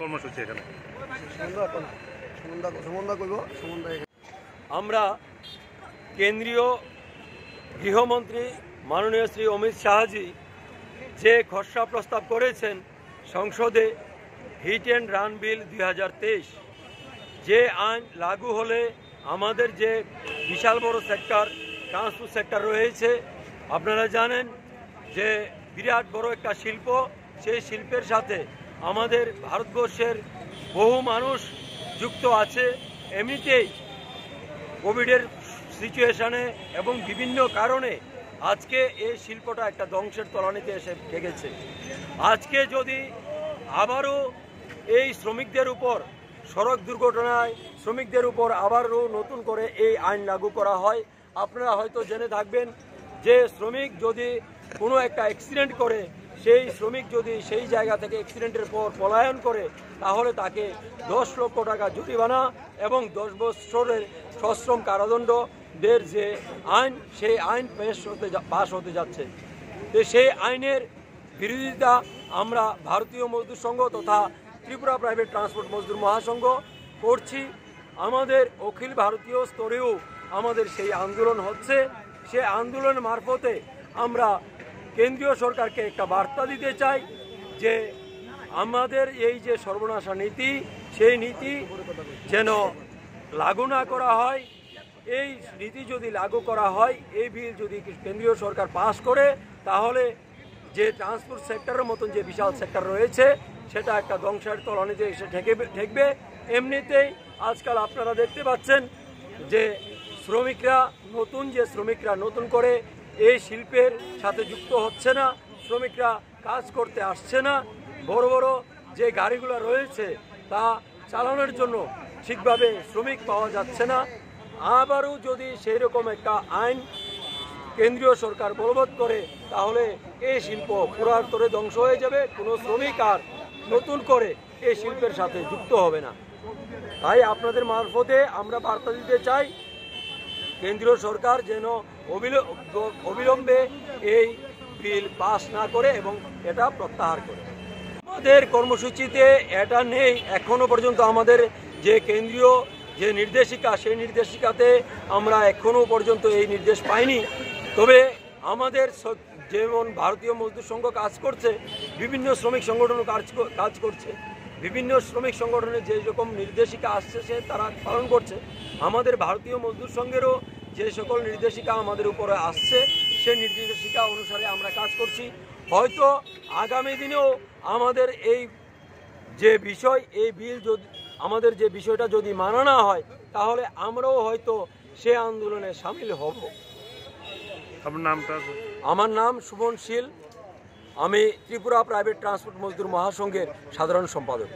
কর্মসূচি এখানে আমরা কেন্দ্রীয় গৃহমন্ত্রী মাননীয় শ্রী অমিত শাহজি যে খসড়া প্রস্তাব করেছেন সংসদে হিট অ্যান্ড রান বিল 2023, যে আইন লাগু হলে আমাদের যে বিশাল বড় সেক্টর ট্রান্সপোর্ট সেক্টর রয়েছে, আপনারা জানেন যে বিরাট বড় একটা শিল্প, সেই শিল্পের সাথে আমাদের ভারতবর্ষের বহু মানুষ যুক্ত আছে। এমনিতেই কোভিডের সিচুয়েশনে এবং বিভিন্ন কারণে আজকে এই শিল্পটা একটা ধ্বংসের তলানিতে এসে ঠেকেছে। আজকে যদি আবারও এই শ্রমিকদের উপর সড়ক দুর্ঘটনায় শ্রমিকদের উপর আবারও নতুন করে এই আইন লাগু করা হয়, আপনারা হয়তো জেনে থাকবেন যে শ্রমিক যদি কোনো একটা অ্যাক্সিডেন্ট করে, সেই শ্রমিক যদি সেই জায়গা থেকে অ্যাক্সিডেন্টের পর পলায়ন করে, তাহলে তাকে 10 লক্ষ টাকা জরিমানা এবং 10 বছরের সশ্রম কারাদণ্ডের যে আইন, সেই আইন পাশ হতে যাচ্ছে। তো সেই আইনের বিরোধিতা আমরা ভারতীয় মজদুর সংঘ তথা ত্রিপুরা প্রাইভেট ট্রান্সপোর্ট মজদুর মহাসংঘ করছি। আমাদের অখিল ভারতীয় স্তরেও আমাদের সেই আন্দোলন হচ্ছে। সেই আন্দোলনের মারফতে আমরা কেন্দ্রীয় সরকারকে একটা বার্তা দিতে চাই যে আমাদের এই যে সর্বনাশা নীতি, সেই নীতি যেন লাগু না করা হয়। এই নীতি যদি লাগু করা হয়, এই বিল যদি কেন্দ্রীয় সরকার পাশ করে, তাহলে যে ট্রান্সপোর্ট সেক্টরের মতন যে বিশাল সেক্টর রয়েছে সেটা একটা ধ্বংসের তলানিতে এসে ঠেকবে। এমনিতেই আজকাল আপনারা দেখতে পাচ্ছেন যে শ্রমিকরা নতুন করে এই শিল্পের সাথে যুক্ত হচ্ছে না, শ্রমিকরা কাজ করতে আসছে না। বড় বড় যে গাড়িগুলো রয়েছে তা চালানোর জন্য ঠিকভাবে শ্রমিক পাওয়া যাচ্ছে না। আবারও যদি সেই রকম একটা আইন কেন্দ্রীয় সরকার বলবৎ করে, তাহলে এই শিল্প পুরাতরে ধ্বংস হয়ে যাবে। কোনো শ্রমিক আর নতুন করে এই শিল্পের সাথে যুক্ত হবে না। তাই আপনাদের মারফতে আমরা বার্তা দিতে চাই, কেন্দ্রীয় সরকার যেন অবিলম্বে এই বিল পাস না করে এবং এটা প্রত্যাহার করে। আমাদের কর্মসূচিতে এটা নেই এখনো পর্যন্ত। আমাদের যে কেন্দ্রীয় যে নির্দেশিকা, সেই নির্দেশিকাতে আমরা এখনো পর্যন্ত এই নির্দেশ পাইনি। তবে আমাদের যেমন ভারতীয় মজদুর সংঘ কাজ করছে, বিভিন্ন শ্রমিক সংগঠনও কাজ করছে, বিভিন্ন শ্রমিক সংগঠনের যে রকম নির্দেশিকা আসছে সে তারা পালন করছে। আমাদের ভারতীয় মজদুর সংঘেরও যে সকল নির্দেশিকা আমাদের উপরে আসছে, সেই নির্দেশিকা অনুসারে আমরা কাজ করছি। হয়তো আগামী দিনেও আমাদের এই যে বিষয়, এই বিল যদি আমাদের যে বিষয়টা যদি মানা না হয়, তাহলে আমরাও হয়তো সে আন্দোলনে সামিল হব। আমার নাম সুমন শীল, আমি ত্রিপুরা প্রাইভেট ট্রান্সপোর্ট মজদুর মহাসংঘের সাধারণ সম্পাদক।